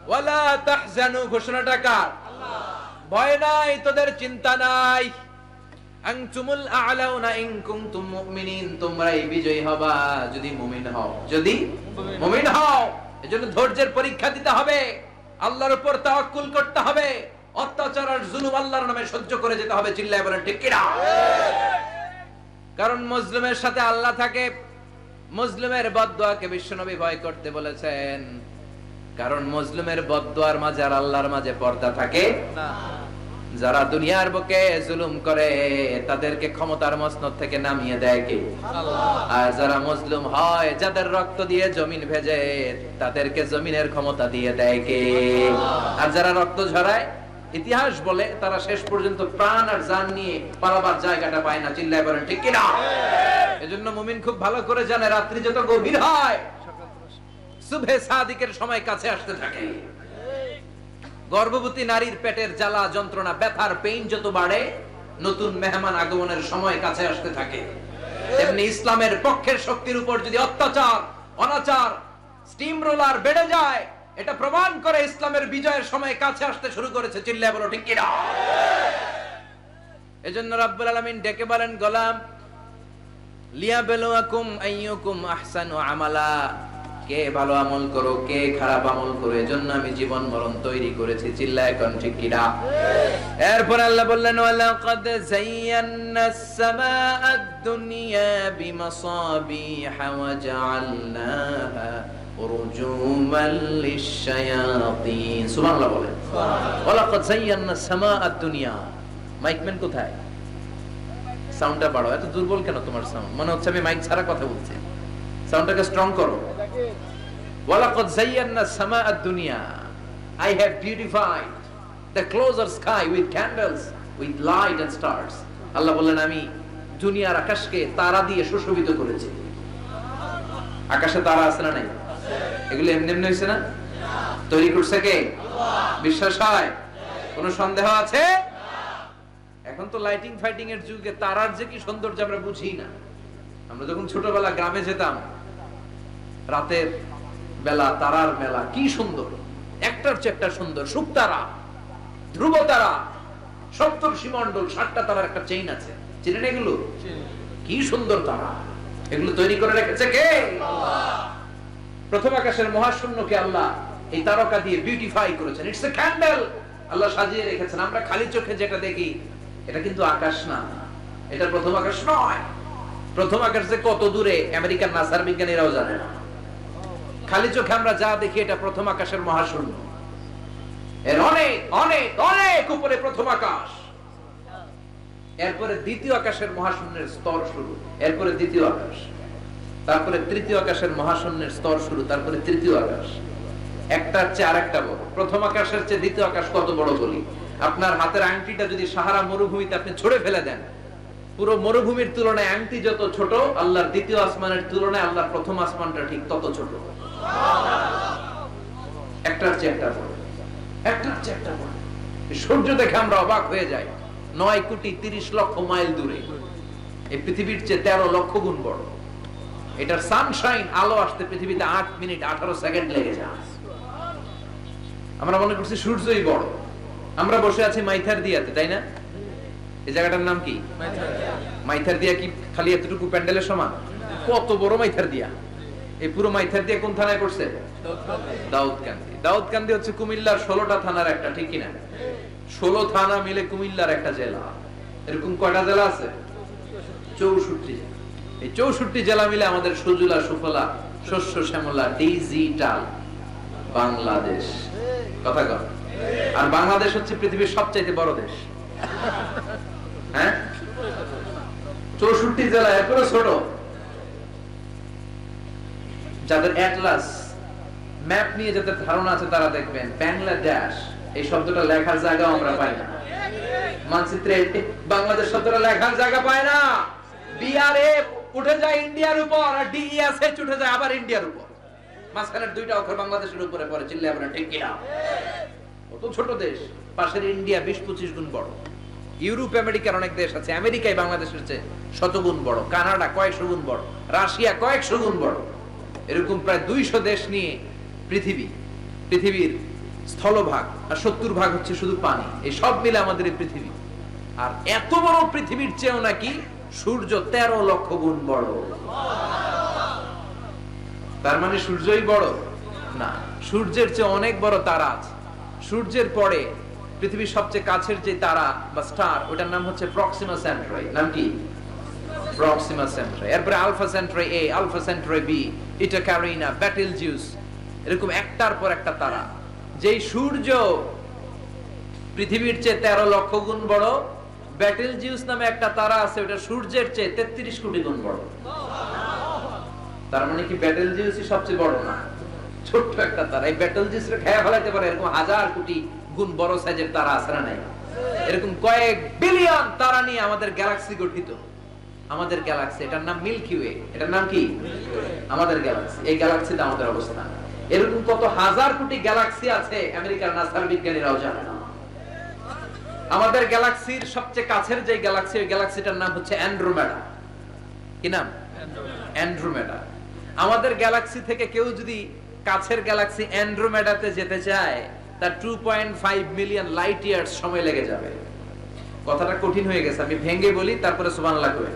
ওয়ালা তাহজানু ঘোষণাটা কার? ভয় নাই, তোদের চিন্তা নাই। আনতুমুল আ'লাউনা ইন কুনতুম মুমিনিন, তোমরাই বিজয়ী হবা যদি মুমিন হও, যদি মুমিন হও। এজন্য ধৈর্যের পরীক্ষা দিতে হবে, আল্লাহর উপর তাওয়াক্কুল করতে হবে, অত্যাচার আর জুলুম আল্লাহর নামে সহ্য করে যেতে হবে। চিল্লায় বলেন ঠিক কি না? কারণ মুসলিমের সাথে আল্লাহ থাকে। মুসলিমের বদদুয়াকে বিশ্বনবী ভয় করতে বলেছেন, কারণ মুসলিমের বদদুয়ার মাঝে আর আল্লাহর মাঝে পর্দা থাকে না। যারা দুনিয়ার বুকে জুলুম করে তাদেরকে ক্ষমতার মসনদ থেকে নামিয়ে দেয় কে? আল্লাহ। আর যারা মুসলিম হয়, যাদের রক্ত দিয়ে জমিন ভেজে, তাদেরকে জমিনের ক্ষমতা দিয়ে দেয় কে? আল্লাহ। আর যারা রক্ত ঝরায়, ইতিহাস বলে তারা শেষ পর্যন্ত প্রাণ আর জান নিয়ে পালাবার জায়গাটা পায় না। চিল্লায় বলেন ঠিক কি না? এজন্য মুমিন খুব ভালো করে জানে, রাত্রি যত গভীর হয়, সুবহে সাদিকের সময় কাছে আসতে থাকে। গর্ভবতী নারীর পেটের জ্বালা যন্ত্রণা, ব্যথার পেইন যত বাড়ে, নতুন মেহমান আগমনের সময় কাছে আসতে থাকে। তেমনি ইসলামের পক্ষের শক্তির উপর যদি অত্যাচার, অনাচার, স্টিম রোলার বেড়ে যায়, এটা প্রমাণ করে ইসলামের বিজয়ের সময় কাছে আসতে শুরু করেছে। চিল্লায় বলো ঠিক কি না? এজন্য রাব্বুল আলামিন ডেকে বলেন, গোলাম লিয়াবলুয়াকুম আইয়ুকুম আহসানু আমালা, কে ভালো আমল করো, কে খারাপ আমল করো, এজন্য আমি জীবন মরণ তৈরি করেছি। চিল্লায় কোন ঠিক কি না? এরপর আল্লাহ বললেন, ওয়ালাকাদ যায়্যানাস সামাআদ দুনিয়া বিমাসাবিহা ওয়া জাআলনাহা রুজুমান লিশ-শায়াতিন। সুবহানাল্লাহ বলেন। সুবহানাল্লাহ। ওয়ালাকাদ যায়্যানাস সামাআদ দুনিয়া। মাইকম্যান কোথায়? সাউন্ডটা বাড়াও। এত দুর্বল কেন তোমার সাউন্ড? মনে হচ্ছে আমি মাইক ছাড়া কথা বলছি। সাউন্ডটাকে স্ট্রং করো। ওয়ালাকাদ যায়্যানাস সামাআদ দুনিয়া, I have beautified the closer sky with candles, with light and stars. আল্লাহ বললেন, আমি দুনিয়ার আকাশকে তারা দিয়ে সুশোভিত করেছি। আকাশে তারা আছে না নাই? এগুলো এমনি এমনি হয়েছে না? তৈরি করছে কে? আল্লাহ। বিশ্বাস হয়? কোনো সন্দেহ আছে? এখন তো লাইটিং ফাইটিং এর যুগে তারার যে কি সৌন্দর্য আমরা বুঝি না। আমরা যখন ছোটবেলা গ্রামে যেতাম, রাতের বেলা তারার মেলা, কি সুন্দর, একটার চেয়ে একটা সুন্দর। শুকতারা, ধ্রুব তারা, সপ্তর্ষিমণ্ডল, 7টা তারার একটা চেইন আছে, চিনেন এগুলো? কি সুন্দর তারা! এগুলো তৈরি করে রেখেছে কে? আল্লাহ। প্রথম আকাশের মহাশূন্যকে আল্লাহ এই তারকা দিয়ে বিউটিফাই করেছেন। It's a candle. আল্লাহ সাজিয়ে রেখেছেন। আমরা খালি চোখে যেটা দেখি, এটা কিন্তু আকাশ না, এটা প্রথম আকাশ নয়। প্রথম আকাশ যে কত দূরে আমেরিকান নাসার বিজ্ঞানীরাও জানে না। খালি চোখে আমরা যা দেখি, এটা প্রথম আকাশের মহাশূন্য। এর অনেক অনেক অনেক উপরে প্রথম আকাশ। এরপরে দ্বিতীয় আকাশের মহাশূন্যের স্তর শুরু, এরপরে দ্বিতীয় আকাশ, তারপরে তৃতীয় আকাশের মহাশূন্যের স্তর শুরু, তারপরে তৃতীয় আকাশ। একটার চেয়ে আরেকটা বড়। প্রথম আকাশের চেয়ে দ্বিতীয় আকাশ কত বড় বলি? আপনার হাতের আংটিটা যদি সাহারা মরুভূমিতে আপনি ছড়ে ফেলে দেন, পুরো মরুভূমির তুলনায় আংটি যত ছোট, আল্লাহর দ্বিতীয় আসমানের তুলনায় আল্লাহর প্রথম আসমানটা ঠিক তত ছোট। একটার চেয়ে একটা বড়, একটার চেয়ে একটা বড়। সূর্য দেখে আমরা অবাক হয়ে যাই। 9,30,00,000 মাইল দূরে, এই পৃথিবীর চেয়ে 13 লক্ষ গুণ বড়। এটার সানশাইন, আলো আসতে পৃথিবীতে 8 মিনিট 18 সেকেন্ড লেগে যায়। আমরা মনে করছি সূর্যই বড়। আমরা বসে আছি মাইথার দিয়াতে, তাই না? এই জায়গাটার নাম কি? মাইথার দিয়া। কি খালি এতটুকু প্যান্ডেলের সমান? কত বড় মাইথার দিয়া! এই পুরো মাইথার দিয়া কোন থানায় করছে? দাউদকান্দি। দাউদকান্দি হচ্ছে কুমিল্লার 16টা থানার একটা, ঠিক কিনা? 16 থানা মিলে কুমিল্লার একটা জেলা। এরকম কয়টা জেলা আছে? 64। এই 64 জেলা মিলে আমাদের সুজলা সুফলা, শস্য শ্যামলা, ডিজিটাল বাংলাদেশ। কথা কর। আর বাংলাদেশ হচ্ছে পৃথিবীর সবচাইতে বড় দেশ। হ্যাঁ, 64 জেলা, এরপরে ছোট। যাদের অ্যাটলাস ম্যাপ নিয়ে যাদের ধারণা আছে, তারা দেখবেন বাংলাদেশ এই শব্দটা লেখার জায়গা আমরা পাই না। মানচিত্রে বাংলাদেশ শব্দটা লেখার জায়গা পায় না। বিআরএফ উঠে যায় ইন্ডিয়ার উপর, আর ডিইএসএইচ উঠে যায় আবার ইন্ডিয়ার উপর। মাঝখানের দুইটা অক্ষর বাংলাদেশের উপরে পড়ে। চিল্লায় আমরা ঠিক কিনা? কত ছোট দেশ। পাশের ইন্ডিয়া 20-25 গুণ বড়। ইউরোপ আমেরিকার অনেক দেশ আছে, আমেরিকায় বাংলাদেশের চেয়ে 100 গুণ বড়। কানাডা কয়েকশো গুণ বড়। রাশিয়া কয়েকশো গুণ বড়। এরকম প্রায় 200 দেশ নিয়ে পৃথিবীর স্থলভাগ, আর 70% হচ্ছে শুধু পানি। এই সব মিলে আমাদের এই পৃথিবী। আর এত বড় পৃথিবীর চেয়েও নাকি সূর্য 13 লক্ষ গুণ বড়। তার মানে সূর্যই বড় না, সূর্যের চেয়ে অনেক বড় তারা আছে। সূর্যের পরে পৃথিবীর সবচেয়ে কাছের যে তারা বা স্টার, ওটার নাম হচ্ছে প্রক্সিমা সেন্ট্রাই। নাম কি? প্রক্সিমা সেন্ট্রাই। এরপরে আলফা সেন্ট্রাই এ, আলফা সেন্ট্রাই বি, ইটা ক্যারিনা, বেটেলজিউস, এরকম একটার পর একটা তারা। যেই সূর্য পৃথিবীর চেয়ে 13 লক্ষ গুণ বড়, বেটেলজিউস নামে একটা তারা আছে, ওটা সূর্যের চেয়ে 33 কোটি গুণ বড়। তার মানে কি বেটেলজিউসই সবচেয়ে বড় না, ছোট্ট একটা তারা। এই বেটেলজিউসকে খেয়ে ফেলাইতে পারে এরকম হাজার কোটি গুণ বড় সাইজের তারা আছে না নাই? এরকম কয়েক বিলিয়ন তারা নিয়ে আমাদের গ্যালাক্সি গঠিত। আমাদের গ্যালাক্সি, এটার নাম মিল্কি ওয়ে। এটার নাম কি? আমাদের গ্যালাক্সি। এই গ্যালাক্সিতে আমাদের অবস্থান। এরকম কত হাজার কোটি গ্যালাক্সি আছে আমেরিকার নাসার বিজ্ঞানীরাও জানে না। আমাদের গ্যালাক্সির সবচেয়ে কাছের যে গ্যালাক্সি, ওই গ্যালাক্সিটার নাম হচ্ছে অ্যান্ড্রোমেডা। কি নাম? অ্যান্ড্রোমেডা। আমাদের গ্যালাক্সি থেকে কেউ যদি কাছের গ্যালাক্সি অ্যান্ড্রোমেডাতে যেতে চায়, তার 2.5 মিলিয়ন লাইট ইয়ার্স সময় লেগে যাবে। কথাটা কঠিন হয়ে গেছে, আমি ভেঙে বলি, তারপরে সুবহানাল্লাহ কই।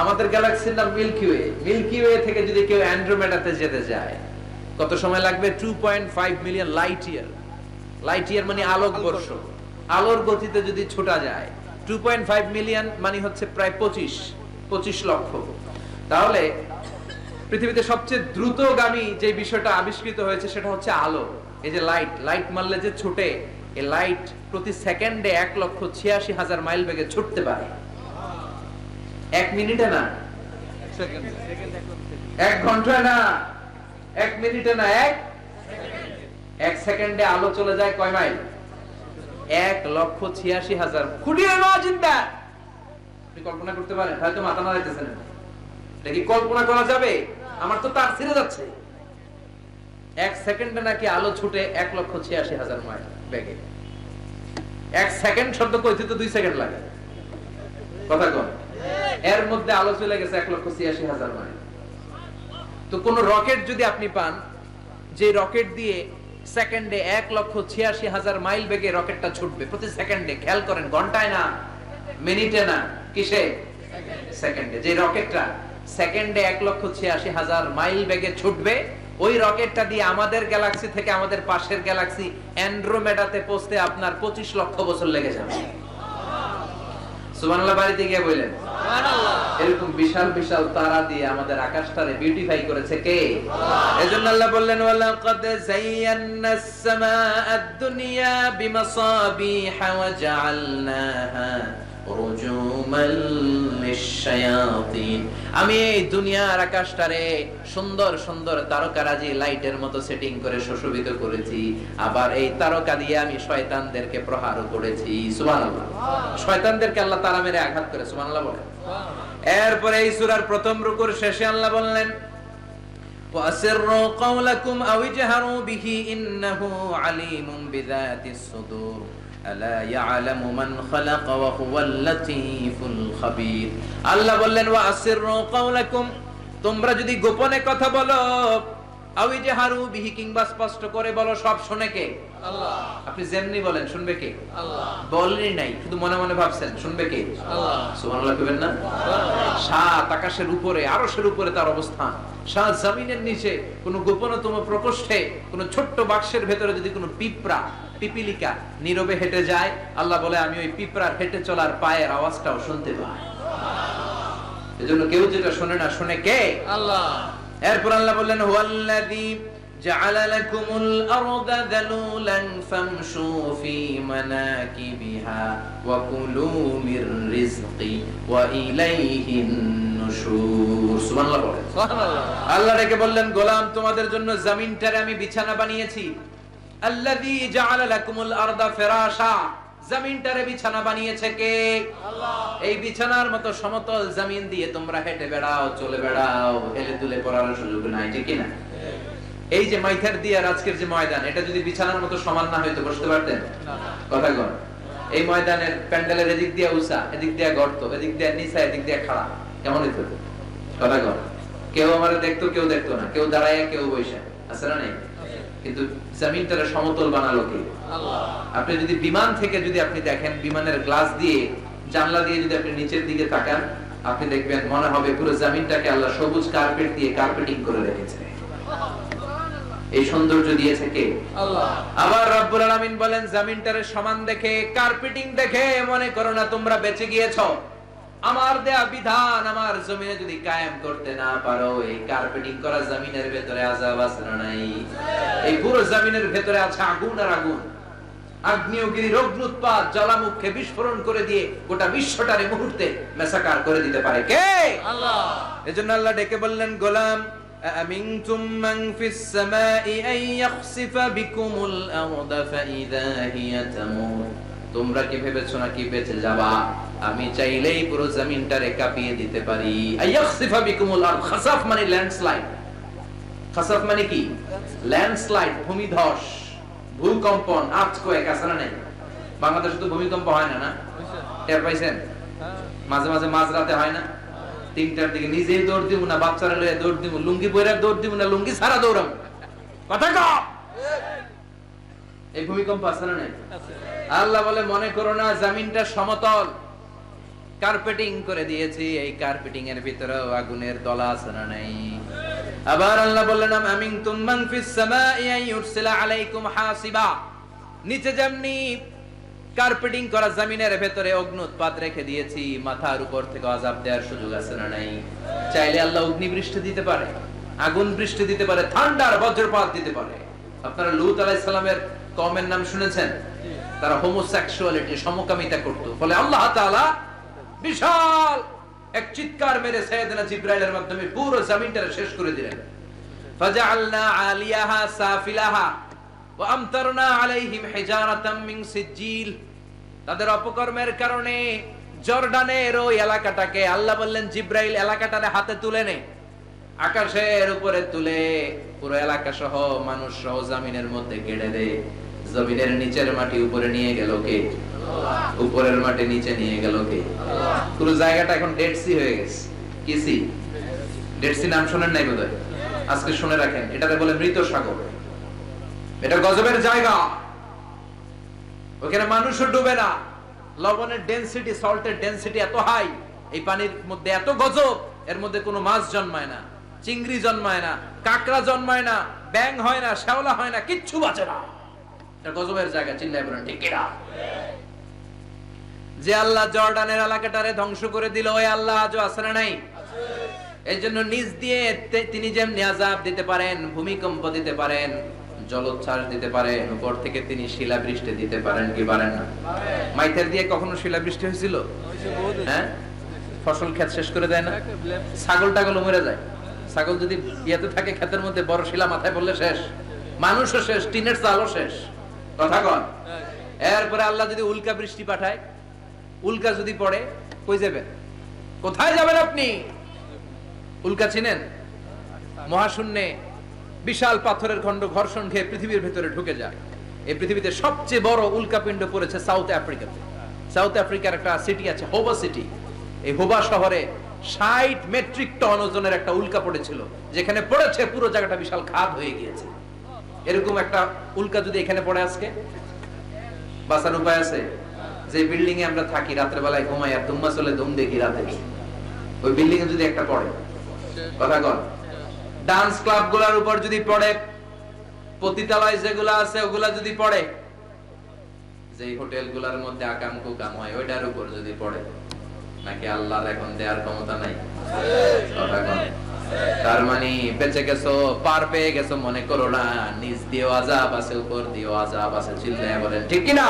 আমাদের গ্যালাক্সির নাম মিল্কি ওয়ে। মিল্কি ওয়ে থেকে যদি কেউ অ্যান্ড্রোমেডাতে যেতে চায়, কত সময় লাগবে? 2.5 million light year. Light year মানে আলোক বর্ষ। আলোর গতিতে যদি ছোটা যায়, 2.5 মিলিয়ন মানে হচ্ছে প্রায় 25 লক্ষ। তাহলে পৃথিবীতে সবচেয়ে দ্রুতগামী যে বিষয়টা আবিষ্কৃত হয়েছে সেটা হচ্ছে আলো। এই যে লাইট মারলে যে ছুটে, এই লাইট প্রতি সেকেন্ডে 1,86,000 মাইল বেগে ছুটতে পারে। 1 মিনিটে না, 1 ঘন্টায় না, 1 মিনিটে না, 1 সেকেন্ডে আলো চলে যায় কয় মাইল? 1,86,000। খুঁটিয়ে নাও চিন্তা। আপনি কল্পনা করতে পারেন? হয়তো মাথা নাড়াইতেছেন। এটা কি কল্পনা করা যাবে? আমার তো তার ছিঁড়ে যাচ্ছে। 1 সেকেন্ডে নাকি আলো ছুটে 1,86,000 মাইল বেগে। 1 সেকেন্ড শব্দ কইতে তো 2 সেকেন্ড লাগে। কথা কোন? এর মধ্যে আলো চলে গেছে 1,86,000 মাইল। তো কোন রকেট যদি আপনি পান, যে রকেট দিয়ে সেকেন্ডে 1,86,000 মাইল বেগে রকেটটা ছুটবে প্রতি সেকেন্ডে, খেয়াল করেন, ঘন্টায় না, মিনিটে না, কিসে? সেকেন্ডে। যে রকেটটা সেকেন্ডে 1,86,000 মাইল বেগে ছুটবে, ওই রকেটটা দিয়ে আমাদের গ্যালাক্সি থেকে আমাদের পাশের গ্যালাক্সি অ্যান্ড্রোমেডাতে পৌঁছতে আপনার 25 লক্ষ বছর লেগে যাবে। সুবহানাল্লাহ বাড়িতে গিয়ে বললেন সুবহানাল্লাহ। এরকম বিশাল বিশাল তারা দিয়ে আমাদের আকাশটারে বিউটিফাই করেছে কে? এজন্য আল্লাহ বললেন ওয়ালাকাদ যায়্যানাস সামাআদ দুনিয়া বিমাসাবিহা ওয়া জাআলনাহা রুজুমান লিশ-শায়াতিন। আমি এই দুনিয়ার আকাশটারে সুন্দর সুন্দর তারকারাজি লাইটের মতো সেটিং করে সুশোভিত করেছি। আবার এই তারকা দিয়ে আমি শয়তানদেরকে প্রহারও করেছি। সুবহানাল্লাহ। শয়তানদেরকে আল্লাহ তারা মেরে আঘাত করে। সুবহানাল্লাহ বলেন। এরপরে এই সূরার প্রথম রুকুর শেষে আল্লাহ বললেন ওয়াসিররু কাওলাকুম আও ইজহারু বিহি ইন্নাহু আলিমুম বিযাতিস সুদূর আলা ইয়ালামু মান খালাকা ওয়া হুয়াল লাতীফুল খাবীর। আল্লাহ বললেন ওয়াসিররু কাওলাকুম, তোমরা যদি গোপনে কথা বলো, আও ইজহারু বিহি, কিংবা স্পষ্ট করে বলো, সব শুনে কে? আল্লাহ। আপনি যেমনি বলেন শুনবে কে? আল্লাহ। বলেনই নাই, শুধু মনে মনে ভাবছেন, শুনবে কে? আল্লাহ। সুবহানাল্লাহ কইবেন না? সাত আকাশের উপরে, আরশের উপরে তার অবস্থান, সাত জমিনের নিচে কোন গোপনতম প্রকোষ্ঠে, কোন ছোট্ট বাক্সের ভেতরে যদি কোনো পিঁপড়া, পিপিলিকা নীরবে হেঁটে যায়, আল্লাহ বলে আমি ওই পিঁপড়ার হেঁটে চলার পায়ের আওয়াজটাও শুনতে পাই। এজন্য কেউ যেটা শুনে না, শুনে কে? আল্লাহ। এরপর আল্লাহ বললেন হুয়াল্লাযী জাআলা লাকুমুল আরদা যালুলান ফামশু ফি মানাকিবিহা ওয়া কুলু মির রিজকি ওয়া ইলাইহিন নুশুর। সুবহানাল্লাহ বলেন। সুবহানাল্লাহ। আল্লাহ ডেকে বললেন গোলাম, তোমাদের জন্য জমিনটারে আমি বিছানা বানিয়েছি। আল্লাযী জাআলা লাকুমুল আরদা ফিরাশা, জমিনটারে বিছানা বানিয়েছে কে? আল্লাহ। এই বিছানার মতো সমতল জমিন দিয়ে তোমরা হেঁটে বেড়াও, চলে বেড়াও, হেলে দুলে পড়ার সুযোগ নাই, ঠিক কি না? এই যে মাইথার দিয়ে আজকের যে ময়দান, এটা যদি বিছানার মতো সমান না হইতো বসতে পারতেন? না। কথা কর। এই ময়দানের প্যান্ডেলের এদিক দিয়ে উঁচা, এদিক দিয়ে গর্ত, এদিক দিয়ে নিচা, এদিক দিয়ে খাড়া, কেমন হইতো? কথা কর। কেউ আমারে দেখতো, কেউ দেখতো না, কেউ দাঁড়ায়, কেউ বসে, আছে না নেই? কিন্তু জমিনটারে সমতল বানালো কে? আল্লাহ। আপনি যদি বিমান থেকে যদি আপনি দেখেন, বিমানের গ্লাস দিয়ে, জানলা দিয়ে যদি আপনি নিচের দিকে তাকান, আপনি দেখবেন মনে হবে পুরো জমিনটাকে আল্লাহ সবুজ কার্পেট দিয়ে কার্পেটিং করে রেখেছে। এই সৌন্দর্য দিয়েছে কে? আল্লাহ। আবার রব্বুল আলামিন বলেন, জমিনটারে সমান দেখে, কার্পেটিং দেখে মনে করো না তোমরা বেঁচে গিয়েছো। আমার দেয়া বিধান আমার জমিনে যদি কায়েম করতে না পারো, এই কার্পেটিং করা জমিনের ভেতরে আযাব আছে না নাই? এই পুরো জমিনের ভেতরে আছে আগুন আর আগুন। আগ্নেয়গিরির অগ্নুৎপাত জ্বালামুখে বিস্ফোরণ করে দিয়ে গোটা বিশ্বটারে মুহূর্তে মেসাকার করে দিতে পারে কে? আল্লাহ। এজন্য আল্লাহ ডেকে বললেন, গোলাম আমিনতুম মান ফিস সামাই আন ইয়াখসিফা বিকুমুল আরদা ফাইযা হিয়া তামুর। তোমরা কি ভেবেছো নাকি বেঁচে যাবা? আমি চাইলেই পুরো জমিনটারে কাঁপিয়ে দিতে পারি। আয়াখসিফা বিকুমুল আরদ, খাসাফ মানে ল্যান্ডস্লাইড। খাসাফ মানে কি? ল্যান্ডস্লাইড, ভূমিধস, ভূকম্পন, আর্থকোয়েক আছে না নাই? বাংলাদেশে তো ভূমিকম্প হয় না, না? টের পাইছেন? মাঝে মাঝে মাঝরাতে হয় না? 3টার দিকে নিজেই দৌড় দিব না বাচ্চারা লয়ে দৌড় দিব, লুঙ্গি পরে দৌড় দিব না লুঙ্গি ছাড়া দৌড়াবো? কথা কও। এই ভূমিকম্প আছে না নাই? আল্লাহ বলে, মনে করো না জমিনটা সমতল, কার্পেটিং করে দিয়েছি। এই কার্পেটিং এর ভিতরেও আগুনের দলা আছে না নাই? আবার আল্লাহ বললেন, আমিনতুম মান ফিস সামাই আন ইউরসিলা আলাইকুম হাসিবা। নিচে যেমনি কার্পেটিং করা জমিনের ভেতরে অগ্নুৎপাত রেখে দিয়েছি, মাথার উপর থেকে আযাব দেওয়ার সুযোগ আছে না নাই? চাইলে আল্লাহ অগ্নি বৃষ্টি দিতে পারে, আগুন বৃষ্টি দিতে পারে, ঠান্ডার বজ্রপাত দিতে পারে। আপনারা লূত আলাইহিস সালামের কওমের নাম শুনেছেন? তারা হোমোসেক্সুয়ালিটি, সমকামিতা করত। ফলে আল্লাহ তাআলা বিশাল এক চিৎকার মেরে সাইয়েদনা জিবরাইলের মাধ্যমে পুরো জমিনটা শেষ করে দিলেন। ফাজআলনা আলিয়াহা সাফিলাহা ওয়া আমতারনা আলাইহিম হিজারাতাম মিন সিজিল। তাদের অপকর্মের কারণে জর্ডানের ওই এলাকাটাকে আল্লাহ বললেন, জিবরাইল এলাকাটারে হাতে তুলে নে, আকাশের উপরে তুলে পুরো এলাকা সহ মানুষ সহ জমিনের মধ্যে গেড়ে দে। জমিনের নিচের মাটি উপরে নিয়ে গেল কে? আল্লাহ। উপরের মাটি নিচে নিয়ে গেল কে? আল্লাহ। পুরো জায়গাটা এখন ডেড সি হয়ে গেছে। কি সি? ডেড সি নাম শুনেন নাই বোধহয়? আজকে শুনে রাখেন, এটাকে বলে মৃত সাগর। এটা গজবের জায়গা, ওখানে মানুষও ডুবে না। লবণের ডেনসিটি, সল্টের ডেনসিটি এত হাই, এই পানির মধ্যে এত গজব, এর মধ্যে কোনো মাছ জন্মায় না, চিংড়ি জন্মায় না, কাঁকড়া জন্মায় না, ব্যাঙ হয় না, শ্যাওলা হয় না, কিচ্ছু বাঁচে না। এটা গজবের জায়গা, চিল্লায় বলেন ঠিক কিনা? যে আল্লাহ জর্ডানের এলাকাটারে ধ্বংস করে দিল, ওই আল্লাহ আজও আছে না নাই? এই জন্য নিজ দিয়ে তিনি যেমনি আযাব দিতে পারেন, ভূমিকম্প দিতে পারেন, জলোচ্ছ্বাস দিতে পারেন, উপর থেকে তিনি শিলাবৃষ্টি দিতে পারেন কি পারেন না? মাইথের দিয়ে কখনো শিলাবৃষ্টি হয়েছিল? হ্যাঁ, ফসল ক্ষেত শেষ করে দেয় না? ছাগল টাগল মরে যায়। ছাগল যদি ইয়েতে থাকে ক্ষেতের মধ্যে, বড় শিলা মাথায় পড়লে শেষ, মানুষও শেষ, টিনের চালও শেষ। কথা কন। এরপরে আল্লাহ যদি উল্কা বৃষ্টি পাঠায়, উল্কা যদি পড়ে, কই যাবেন? কোথায় যাবেন আপনি? উল্কা চিনেন? মহাশূন্যে বিশাল পাথরের খন্ড ঘর্ষণ খেয়ে পৃথিবীর ভেতরে ঢুকে যায়। এই পৃথিবীতে সবচেয়ে বড় উল্কাপিণ্ড পড়েছে সাউথ আফ্রিকাতে। সাউথ আফ্রিকার একটা সিটি আছে, হোবা সিটি। এই হোবা শহরে 60 মেট্রিক টন ওজনের একটা উল্কা পড়েছিল, যেখানে পড়েছে পুরো জায়গাটা বিশাল খাদ হয়ে গিয়েছে। এরকম একটা উল্কা যদি এখানে পড়ে আজকে, বাঁচার উপায় আছে? যে বিল্ডিং এ আমরা থাকি, রাতের বেলায় ঘুমাই আর দুম্মা চলে দুম দেখি রাতে, ওই বিল্ডিং এ যদি একটা পড়ে, কথা কন। ডান্স ক্লাব গুলার উপর যদি পড়ে, পতিতালয় যেগুলা আছে ওগুলা যদি পড়ে, যে হোটেল গুলার মধ্যে আকাম কুকাম হয় ওইটার উপর যদি পড়ে, নাকি আল্লাহর এখন দেয়ার ক্ষমতা নাই? কথা কন। তার মানে বেঁচে গেছো, পার পেয়ে গেছো মনে করো না, নিচ দিয়েও আযাব আছে, উপর দিয়েও আযাব আছে। চিল্লায় বলেন ঠিক কিনা?